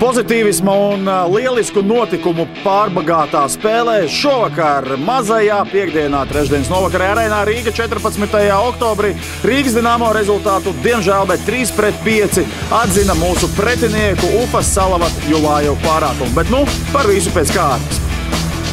Pozitīvisma un lielisku notikumu pārbagātā spēlē šovakar mazajā piekdienā, trešdienas novakarē arēnā Rīga 14. oktobrī. Rīgas Dinamo rezultātu, diemžēl, bet 3-5 atzina mūsu pretinieku Ufas Salavat Julājevu pārākumu. Bet nu, par visu pēc kārtas.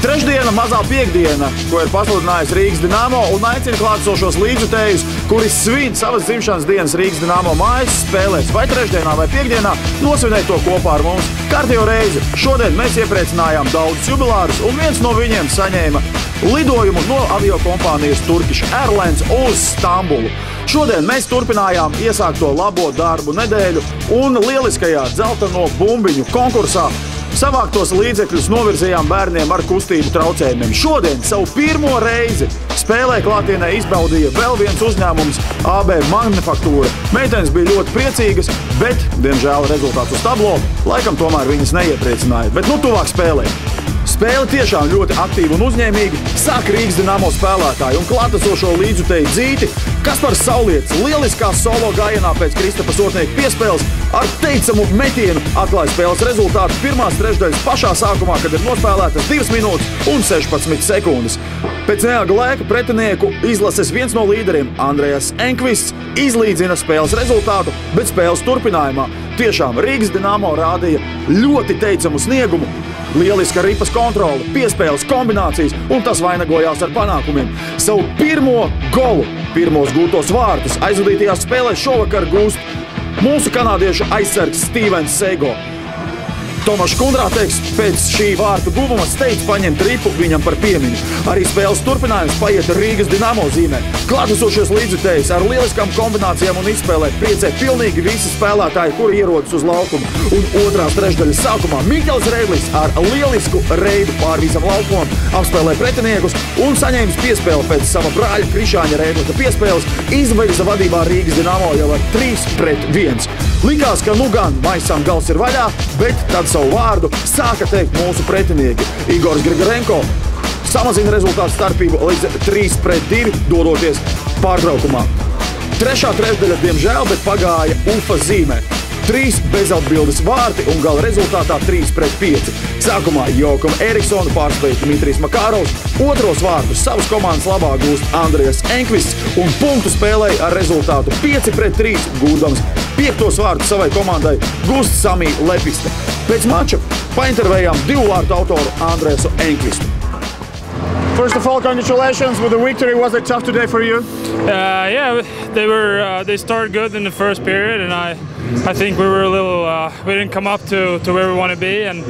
Trešdiena, mazā piekdiena, ko ir pasludinājusi Rīgas Dinamo un aicina klātesošos līdzjutējus, kuri svin savas dzimšanas dienas Rīgas Dinamo mājas spēlēs vai trešdienā vai piekdienā, nosvinēt to kopā ar mums. Kārtējo reizi šodien mēs iepriecinājām daudzus jubilārus, un viens no viņiem saņēma lidojumu no aviokompānijas Turkish Airlines uz Stambulu. Šodien mēs turpinājām iesākto labo darbu nedēļu un lieliskajā dzelteno bumbiņu konkursā savāktos līdzekļus novirzījām bērniem ar kustību traucējumiem. Šodien savu pirmo reizi spēlē klātienē izbaudīja vēl viens uzņēmums AB Manufaktūra. Meitenes bija ļoti priecīgas, bet, diemžēl, rezultāts uz tablo laikam tomēr viņas neiepriecināja. Bet nu tuvāk spēlē. Spēle tiešām ļoti aktīva un uzņēmīga. Sāk Rīgas Dinamo spēlētāji un klātesošo līdzjutēju Dzīti. Kaspars Saulietis lieliskā solo gājienā pēc Kristapas Otnieka piespēles ar teicamu metienu atklāja spēles rezultātu pirmās trešdaļas pašā sākumā, kad ir nospēlētas 2 minūtes un 16 sekundes. Pēc neilga laika pretinieku izlases viens no līderiem, Andrejas Enkvists, izlīdzina spēles rezultātu, bet spēles turpinājumā tiešām Rīgas Dinamo rādīja ļoti teicamu sniegumu. Lieliska ripas kontrole, piespēles kombinācijas, un tas vainagojās ar panākumiem. Savu pirmo golu, pirmos gūtos vārtus aizvadītajā spēlē šovakar gūst mūsu kanādiešu aizsargs Stevens Seigo. Tomašs Kundrāteks pēc šī vārtu guvuma steidz paņemt ripu viņam par piemiņu. Arī spēles turpinājums paiet Rīgas Dinamo zīmē. Klātesošies līdzjutējus ar lieliskām kombinācijām un izspēlē priecē pilnīgi visi spēlētāji, kuri ierodas uz laukumu. Un otrās trešdaļas sākumā Miķels Reidlis ar lielisku reidu pār visam laukumam apspēlē pretiniekus un saņēmis piespēli pēc sava brāļa Krišāņa Reidlika piespēles, izvirza vadībā Rīgas Dinamo jau ar 3-1. Likās, ka nu gan maisām gals ir vaļā, bet tad savu vārdu sāka teikt mūsu pretinieki. Igors Grigorenko samazina rezultātu starpību līdz 3-2, dodoties pārbraukumā. Trešā trešdaļa, diemžēl, bet pagāja Ufas zīmē. 3 bezatbildes vārti un gala rezultātā 3-5. Sākumā Jokam Eriksonu pārspēja Dmitrijs Makārovs, otros vārtus savas komandas labā gūst Andrejas Enkvists un punktu spēlēja ar rezultātu 5-3, gūdams 5. vārtu savai komandai gūst Samī Lepiste. Pēc mača paintervējām 2 vārtu autoru Andrejasu Enkvistu. First of all, congratulations with the victory. Was it tough today for you? Yeah, they started good in the first period, and I think we were a little we didn't come up to where we want to be, and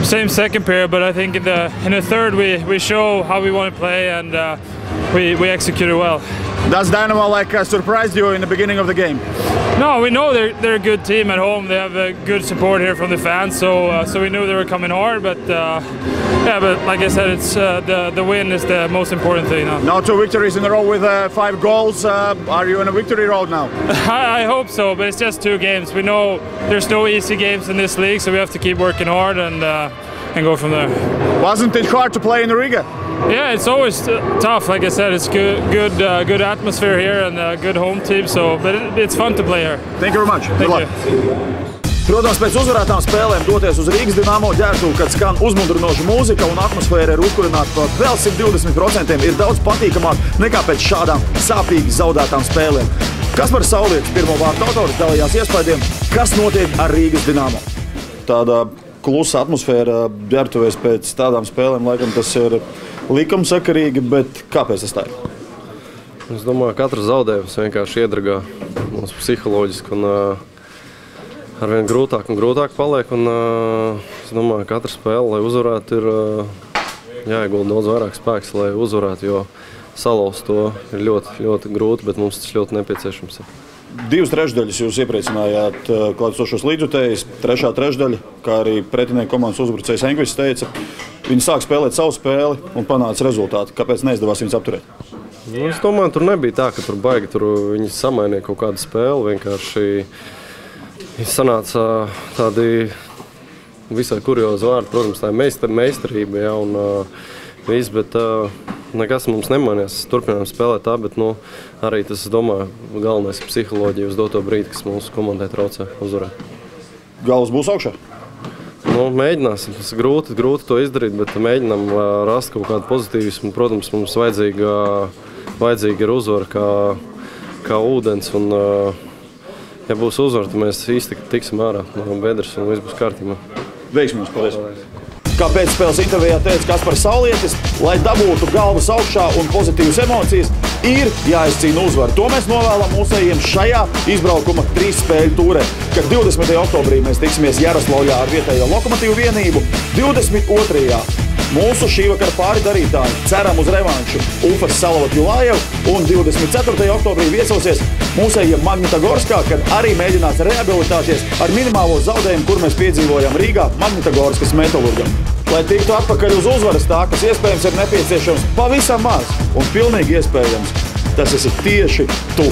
same second period. But I think in the third we show how we want to play, and we executed well. Does Dynamo surprise you in the beginning of the game? No, we know they're a good team at home. They have a good support here from the fans, so we knew they were coming hard. But yeah, but like I said, it's the win is the most important thing now. Now 2 victories in a row with 5 goals. Are you in a victory road now? I hope so, but it's just 2 games. We know there's no easy games in this league, so we have to keep working hard and go from there. Wasn't it hard to play in Riga? Yeah, it's always tough. Like I said, it's good atmosphere here and a good home team. So, but it's fun to play here. Thank you very much. Thank you. Protams, pēc uzvarētām spēlēm doties uz Rīgas Dinamo ģērbtuvi, kad skan uzmundrinoša mūzika un atmosfēra ir uzkurināta par vēl 120%, ir daudz patīkamāk nekā pēc šādām sāpīgi zaudētām spēlēm. Kaspars Saulietis, pirmo vārtu autors, dalījās iespaidiem, kas notiek ar Rīgas Dinamo. Tāda klusa atmosfēra ģērbtuvēs pēc tādām spēlēm, laikam tas ir likumsakarīgi, bet kāpēc tas tā ir? Es domāju, ka katrs zaudējums vienkārši iedragā mums psiholoģiski un arvien grūtāk un grūtāk paliek. Un, es domāju, ka katra spēle, lai uzvarētu, ir jāiegulda daudz vairāk spēks, lai uzvarētu, jo salauzt to ir ļoti, ļoti grūti, bet mums tas ļoti nepieciešams. 2 trešdaļas jūs iepriecinājāt klātesošos līdzjutējus, 3. trešdaļa, kā arī pretinieku komandas uzbrucējs Enkvists teica, viņi sāk spēlēt savu spēli un panāca rezultātu. Kāpēc neizdevās viņus apturēt? Nu, es domāju, tur nebija tā, ka tur baigi viņi samainīja kaut kādu spēli. Vienkārši sanāca tādi visai kuriozi vārdi. Protams, tā ir meistarība, ja, un viss, bet nekas mums nemainījās. Turpinājām spēlēt tā, bet arī tas, es domāju, galvenais ir psiholoģija uz doto brīdi, kas mūsu komandai traucē uzvarēt. Galvas būs augšā? Mēģināsim. Tas ir grūti to izdarīt, bet mēģinām rast kaut kādu pozitīvismu. Protams, mums vajadzīga ir uzvara kā ūdens. Un, ja būs uzvara, tad mēs īsti tiksim ārā no bedres un viss būs kārtībā. Veiksmi jums, paldies! Kā pēcspēles intervijā teica Kaspars Saulietis, lai dabūtu galvas augšā un pozitīvas emocijas, ir jāizcīna uzvara. To mēs novēlam mūsējiem šajā izbraukuma 3 spēļu tūrē, kad 20. oktobrī mēs tiksimies Jaroslavļā ar vietējo Lokomotīvu vienību, 22. mūsu šī vakara pāri darītāji ceram uz revanšu Ufas Salavat Julajevu un 24. oktobrī viesosies mūsējiem Magnitogorskā, kad arī mēģinās rehabilitāties ar minimālo zaudējumu, kur mēs piedzīvojam Rīgā Magnitogorskas Metalurgam. Lai tiktu atpakaļ uz uzvaras tākas, iespējams ir nepieciešams pavisam maz un pilnīgi iespējams. Tas esi tieši tu.